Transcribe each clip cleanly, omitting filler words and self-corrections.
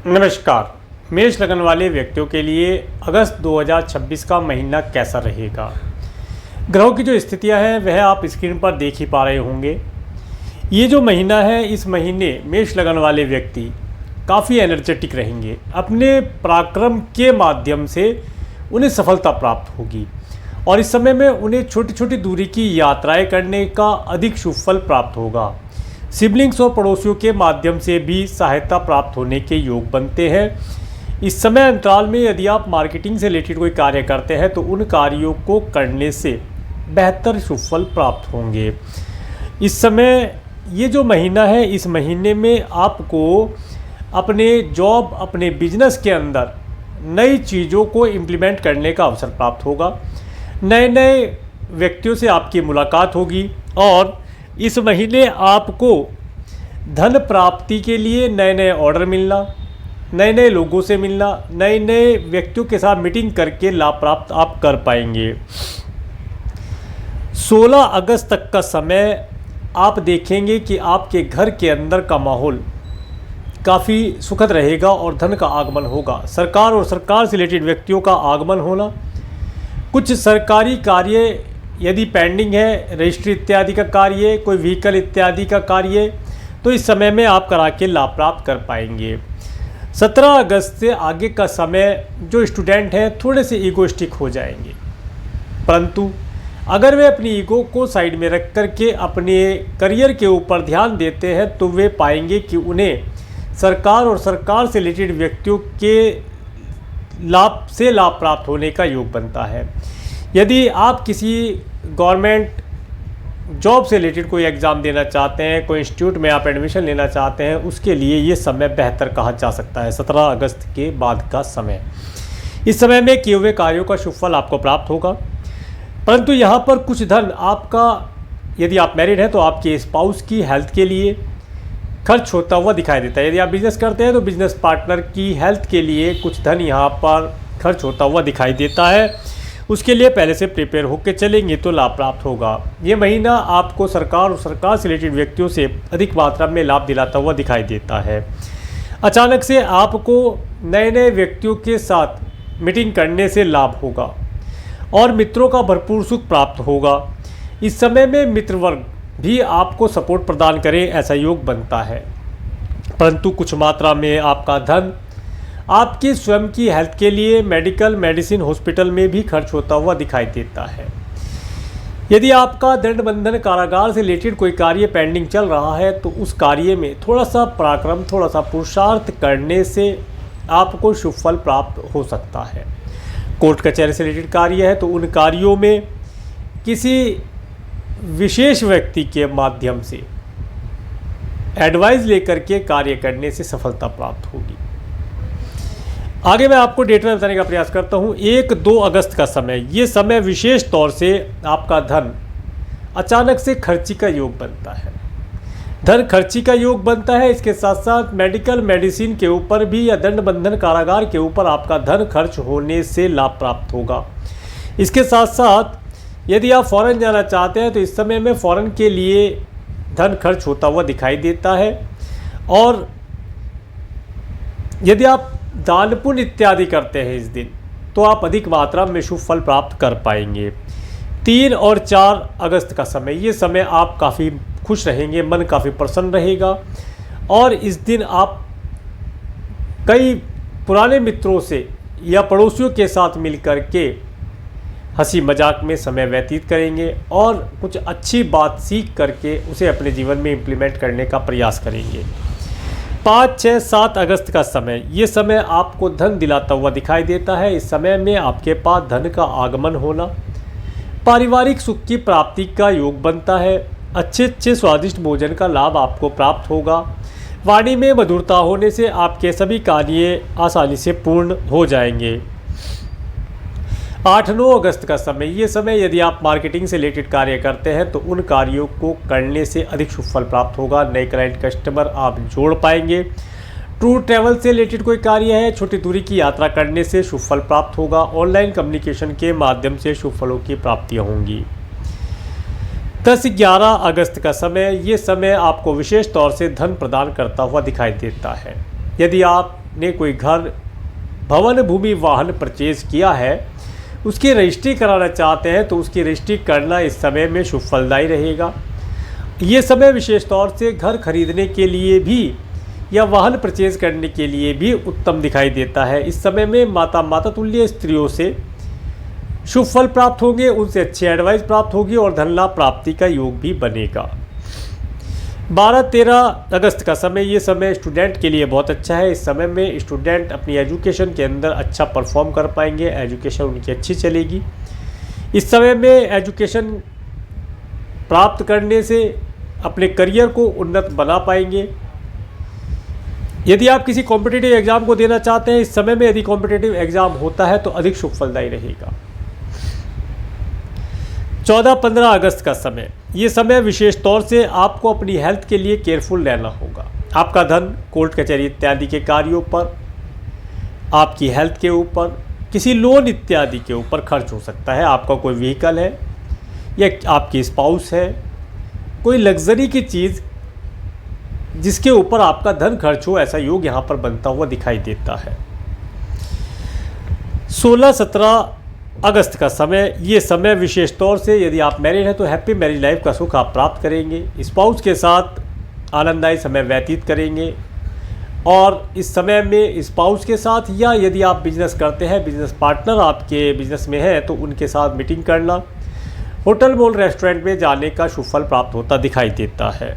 नमस्कार। मेष लगन वाले व्यक्तियों के लिए अगस्त 2026 का महीना कैसा रहेगा। ग्रहों की जो स्थितियां हैं वह आप स्क्रीन पर देख ही पा रहे होंगे। ये जो महीना है, इस महीने मेष लगन वाले व्यक्ति काफ़ी एनर्जेटिक रहेंगे। अपने पराक्रम के माध्यम से उन्हें सफलता प्राप्त होगी और इस समय में उन्हें छोटी छोटी दूरी की यात्राएं करने का अधिक शुभ फल प्राप्त होगा। सिबलिंग्स और पड़ोसियों के माध्यम से भी सहायता प्राप्त होने के योग बनते हैं। इस समय अंतराल में यदि आप मार्केटिंग से रिलेटेड कोई कार्य करते हैं तो उन कार्यों को करने से बेहतर शुभ फल प्राप्त होंगे। इस समय ये जो महीना है, इस महीने में आपको अपने जॉब, अपने बिजनेस के अंदर नई चीज़ों को इम्प्लीमेंट करने का अवसर प्राप्त होगा। नए नए व्यक्तियों से आपकी मुलाकात होगी और इस महीने आपको धन प्राप्ति के लिए नए नए ऑर्डर मिलना, नए नए लोगों से मिलना, नए नए व्यक्तियों के साथ मीटिंग करके लाभ प्राप्त आप कर पाएंगे। 16 अगस्त तक का समय आप देखेंगे कि आपके घर के अंदर का माहौल काफ़ी सुखद रहेगा और धन का आगमन होगा। सरकार और सरकार से रिलेटेड व्यक्तियों का आगमन होना, कुछ सरकारी कार्य यदि पेंडिंग है, रजिस्ट्री इत्यादि का कार्य, कोई व्हीकल इत्यादि का कार्य, तो इस समय में आप करा के लाभ प्राप्त कर पाएंगे। 17 अगस्त से आगे का समय जो स्टूडेंट हैं थोड़े से ईगोइस्टिक हो जाएंगे, परंतु अगर वे अपनी ईगो को साइड में रख कर के अपने करियर के ऊपर ध्यान देते हैं तो वे पाएंगे कि उन्हें सरकार और सरकार से रिलेटेड व्यक्तियों के लाभ प्राप्त होने का योग बनता है। यदि आप किसी गवर्नमेंट जॉब से रिलेटेड कोई एग्ज़ाम देना चाहते हैं, कोई इंस्टीट्यूट में आप एडमिशन लेना चाहते हैं, उसके लिए ये समय बेहतर कहा जा सकता है। 17 अगस्त के बाद का समय, इस समय में किए हुए कार्यों का शुभ फल आपको प्राप्त होगा। परंतु यहाँ पर कुछ धन आपका, यदि आप मैरिड हैं तो आपके स्पाउस की हेल्थ के लिए खर्च होता हुआ दिखाई देता है। यदि आप बिजनेस करते हैं तो बिजनेस पार्टनर की हेल्थ के लिए कुछ धन यहाँ पर खर्च होता हुआ दिखाई देता है। उसके लिए पहले से प्रिपेयर होकर चलेंगे तो लाभ प्राप्त होगा। ये महीना आपको सरकार और सरकार से रिलेटेड व्यक्तियों से अधिक मात्रा में लाभ दिलाता हुआ दिखाई देता है। अचानक से आपको नए नए व्यक्तियों के साथ मीटिंग करने से लाभ होगा और मित्रों का भरपूर सुख प्राप्त होगा। इस समय में मित्र वर्ग भी आपको सपोर्ट प्रदान करें, ऐसा योग बनता है। परंतु कुछ मात्रा में आपका धन आपकी स्वयं की हेल्थ के लिए मेडिकल, मेडिसिन, हॉस्पिटल में भी खर्च होता हुआ दिखाई देता है। यदि आपका दंड बंधन कारागार से रिलेटेड कोई कार्य पेंडिंग चल रहा है तो उस कार्य में थोड़ा सा पराक्रम, थोड़ा सा पुरुषार्थ करने से आपको शुभ फल प्राप्त हो सकता है। कोर्ट कचहरी से रिलेटेड कार्य है तो उन कार्यों में किसी विशेष व्यक्ति के माध्यम से एडवाइस लेकर के कार्य करने से सफलता प्राप्त होगी। आगे मैं आपको डेट में बताने का प्रयास करता हूँ। 1-2 अगस्त का समय, ये समय विशेष तौर से आपका धन अचानक से खर्ची का योग बनता है। धन खर्ची का योग बनता है। इसके साथ साथ मेडिकल, मेडिसिन के ऊपर भी या दंड बंधन कारागार के ऊपर आपका धन खर्च होने से लाभ प्राप्त होगा। इसके साथ साथ यदि आप फॉरेन जाना चाहते हैं तो इस समय में फॉरेन के लिए धन खर्च होता हुआ दिखाई देता है और यदि आप दान पुण्य इत्यादि करते हैं इस दिन तो आप अधिक मात्रा में शुभ फल प्राप्त कर पाएंगे। 3 और 4 अगस्त का समय, ये समय आप काफ़ी खुश रहेंगे, मन काफ़ी प्रसन्न रहेगा और इस दिन आप कई पुराने मित्रों से या पड़ोसियों के साथ मिलकर के हंसी मजाक में समय व्यतीत करेंगे और कुछ अच्छी बात सीख करके उसे अपने जीवन में इम्प्लीमेंट करने का प्रयास करेंगे। 5, 6, 7 अगस्त का समय, ये समय आपको धन दिलाता हुआ दिखाई देता है। इस समय में आपके पास धन का आगमन होना, पारिवारिक सुख की प्राप्ति का योग बनता है। अच्छे स्वादिष्ट भोजन का लाभ आपको प्राप्त होगा। वाणी में मधुरता होने से आपके सभी कार्य आसानी से पूर्ण हो जाएंगे। 8-9 अगस्त का समय, ये समय यदि आप मार्केटिंग से रिलेटेड कार्य करते हैं तो उन कार्यों को करने से अधिक शुभ फल प्राप्त होगा। नए क्लाइंट, कस्टमर आप जोड़ पाएंगे। टूर ट्रैवल से रिलेटेड कोई कार्य है, छोटी दूरी की यात्रा करने से शुभ फल प्राप्त होगा। ऑनलाइन कम्युनिकेशन के माध्यम से शुभ फलों की प्राप्तियाँ होंगी। 10-11 अगस्त का समय, ये समय आपको विशेष तौर से धन प्रदान करता हुआ दिखाई देता है। यदि आप ने कोई घर, भवन, भूमि, वाहन परचेज किया है, उसकी रजिस्ट्री कराना चाहते हैं तो उसकी रजिस्ट्री करना इस समय में शुभ फलदायी रहेगा। ये समय विशेष तौर से घर खरीदने के लिए भी या वाहन परचेज करने के लिए भी उत्तम दिखाई देता है। इस समय में माता तुल्य स्त्रियों से शुभ फल प्राप्त होंगे, उनसे अच्छी एडवाइस प्राप्त होगी और धन लाभ प्राप्ति का योग भी बनेगा। 12-13 अगस्त का समय, ये समय स्टूडेंट के लिए बहुत अच्छा है। इस समय में स्टूडेंट अपनी एजुकेशन के अंदर अच्छा परफॉर्म कर पाएंगे, एजुकेशन उनकी अच्छी चलेगी। इस समय में एजुकेशन प्राप्त करने से अपने करियर को उन्नत बना पाएंगे। यदि आप किसी कॉम्पिटिटिव एग्ज़ाम को देना चाहते हैं, इस समय में यदि कॉम्पिटिटिव एग्ज़ाम होता है तो अधिक शुभ फलदायी रहेगा। 14-15 अगस्त का समय, ये समय विशेष तौर से आपको अपनी हेल्थ के लिए केयरफुल रहना होगा। आपका धन कोर्ट कचहरी इत्यादि के कार्यों पर, आपकी हेल्थ के ऊपर, किसी लोन इत्यादि के ऊपर खर्च हो सकता है। आपका कोई व्हीकल है या आपकी स्पाउस है, कोई लग्जरी की चीज़ जिसके ऊपर आपका धन खर्च हो, ऐसा योग यहाँ पर बनता हुआ दिखाई देता है। 16-17 अगस्त का समय, ये समय विशेष तौर से यदि आप मैरिड हैं तो हैप्पी मैरिज लाइफ का सुख आप प्राप्त करेंगे। स्पाउस के साथ आनंददायी समय व्यतीत करेंगे और इस समय में स्पाउस के साथ या यदि आप बिजनेस करते हैं, बिजनेस पार्टनर आपके बिजनेस में है तो उनके साथ मीटिंग करना, होटल मॉल रेस्टोरेंट में जाने का शुभ फल प्राप्त होता दिखाई देता है।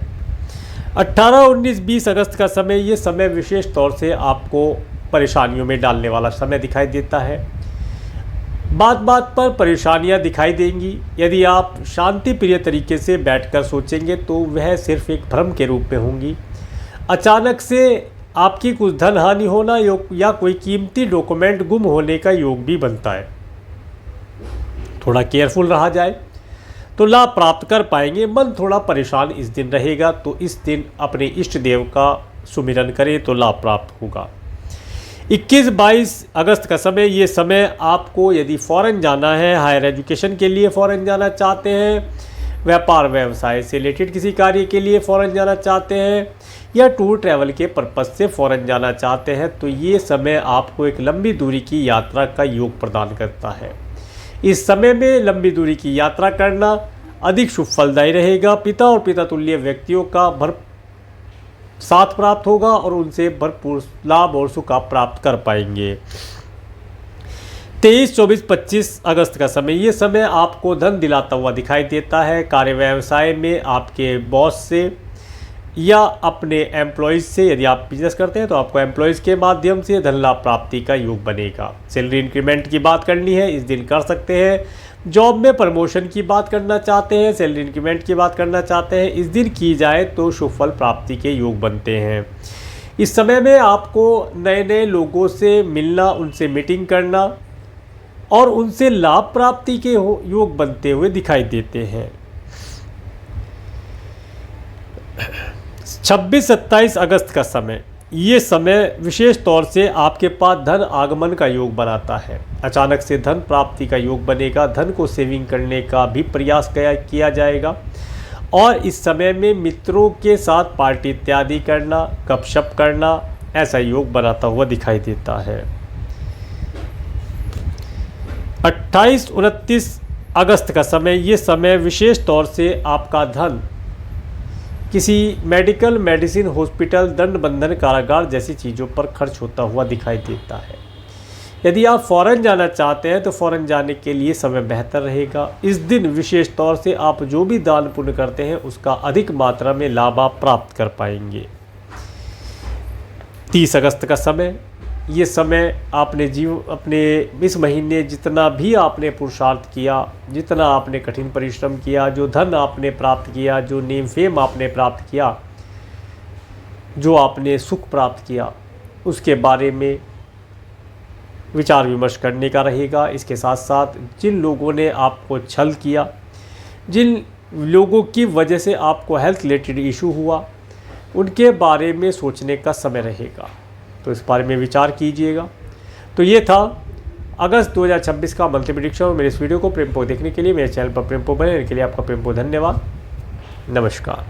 18, 19, 20 अगस्त का समय, ये समय विशेष तौर से आपको परेशानियों में डालने वाला समय दिखाई देता है। बात बात पर परेशानियां दिखाई देंगी। यदि आप शांति प्रिय तरीके से बैठकर सोचेंगे तो वह सिर्फ एक भ्रम के रूप में होंगी। अचानक से आपकी कुछ धन हानि होना या कोई कीमती डॉक्यूमेंट गुम होने का योग भी बनता है। थोड़ा केयरफुल रहा जाए तो लाभ प्राप्त कर पाएंगे। मन थोड़ा परेशान इस दिन रहेगा तो इस दिन अपने इष्ट देव का सुमिरन करें तो लाभ प्राप्त होगा। 21-22 अगस्त का समय, ये समय आपको यदि फ़ॉरेन जाना है, हायर एजुकेशन के लिए फ़ॉरेन जाना चाहते हैं, व्यापार व्यवसाय से रिलेटेड किसी कार्य के लिए फ़ॉरेन जाना चाहते हैं या टूर ट्रैवल के पर्पज़ से फ़ॉरेन जाना चाहते हैं तो ये समय आपको एक लंबी दूरी की यात्रा का योग प्रदान करता है। इस समय में लंबी दूरी की यात्रा करना अधिक शुभ फलदायी रहेगा। पिता और पिता तुल्य व्यक्तियों का साथ प्राप्त होगा और उनसे भरपूर लाभ और सुख आप प्राप्त कर पाएंगे। 23, 24, 25 अगस्त का समय, ये समय आपको धन दिलाता हुआ दिखाई देता है। कार्य व्यवसाय में आपके बॉस से या अपने एम्प्लॉयज़ से, यदि आप बिजनेस करते हैं तो आपको एम्प्लॉयज़ के माध्यम से धन लाभ प्राप्ति का योग बनेगा। सैलरी इंक्रीमेंट की बात करनी है, इस दिन कर सकते हैं। जॉब में प्रमोशन की बात करना चाहते हैं, सैलरी इंक्रीमेंट की बात करना चाहते हैं, इस दिन की जाए तो शुभ फल प्राप्ति के योग बनते हैं। इस समय में आपको नए नए लोगों से मिलना, उनसे मीटिंग करना और उनसे लाभ प्राप्ति के योग बनते हुए दिखाई देते हैं। 26-27 अगस्त का समय, ये समय विशेष तौर से आपके पास धन आगमन का योग बनाता है। अचानक से धन प्राप्ति का योग बनेगा। धन को सेविंग करने का भी प्रयास किया जाएगा और इस समय में मित्रों के साथ पार्टी इत्यादि करना, गपशप करना, ऐसा योग बनाता हुआ दिखाई देता है। 28-29 अगस्त का समय, ये समय विशेष तौर से आपका धन किसी मेडिकल, मेडिसिन, हॉस्पिटल, दंड बंधन, कारागार जैसी चीज़ों पर खर्च होता हुआ दिखाई देता है। यदि आप फ़ॉरेन जाना चाहते हैं तो फ़ॉरेन जाने के लिए समय बेहतर रहेगा। इस दिन विशेष तौर से आप जो भी दान पुण्य करते हैं उसका अधिक मात्रा में लाभ आप प्राप्त कर पाएंगे। 30 अगस्त का समय, ये समय आपने अपने इस महीने जितना भी आपने पुरुषार्थ किया, जितना आपने कठिन परिश्रम किया, जो धन आपने प्राप्त किया, जो नेम फेम आपने प्राप्त किया, जो आपने सुख प्राप्त किया, उसके बारे में विचार विमर्श करने का रहेगा। इसके साथ साथ जिन लोगों ने आपको छल किया, जिन लोगों की वजह से आपको हेल्थ रिलेटेड इशू हुआ, उनके बारे में सोचने का समय रहेगा, तो इस बारे में विचार कीजिएगा। तो ये था अगस्त 2026 का मंथली प्रेडिक्शन। और मेरे इस वीडियो को प्रेमपूर्वक देखने के लिए, मेरे चैनल पर प्रेमपूर्वक बने रहने के लिए आपका प्रेमपूर्वक धन्यवाद। नमस्कार।